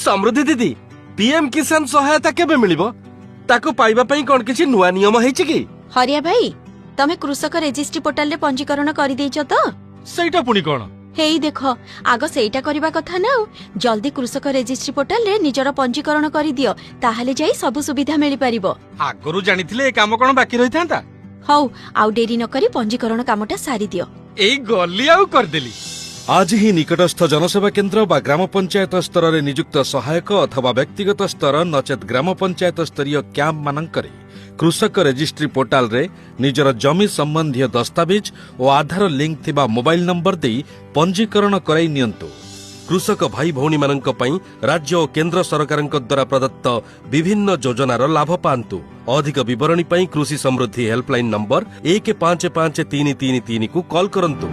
समृद्धि दीदी पीएम किसान सहायता केबे मिलिबो ताको पाइबा पई कोन किछि नुवा नियम हेछि कि हरिया भाई तमे कृषक रजिस्ट्री पोर्टाल रे पंजीकरण करि देइछ तो सेटा पुनी कोन हेई देखो आगो सेटा करबा कथा ना जल्दी कृषक रजिस्ट्री पोर्टाल रे निजर पंजीकरण करि दियो ताहाले जाई सब सुविधा मिलि परिबो आगरु जानिथिले ए काम कोन बाकी रहि थांता हौ आउ देरी न करी पंजीकरण कामटा सारी दियो एई गल्ली आउ कर देली आज ही निकटस्थ जनसेवा केन्द्र बा ग्राम पंचायत स्तर रे नियुक्त सहायक अथवा व्यक्तिगत स्तर नचेत ग्राम पंचायत स्तरीय कैंप मानकरे कृषक रजिस्ट्री पोर्टाल रे निजर जमी संबंधी दस्तावेज और आधार लिंक थिबा मोबाइल नंबर दे पंजीकरण कराई नियंतु। कृषक भाई भौणी मानक पई राज्य और केंद्र सरकारक द्वारा प्रदत्त विभिन्न योजनार लाभ पांतु। अधिक विवरणी पई कृषि समृद्धि हेल्पलाइन नंबर 155333 को कॉल करंतु।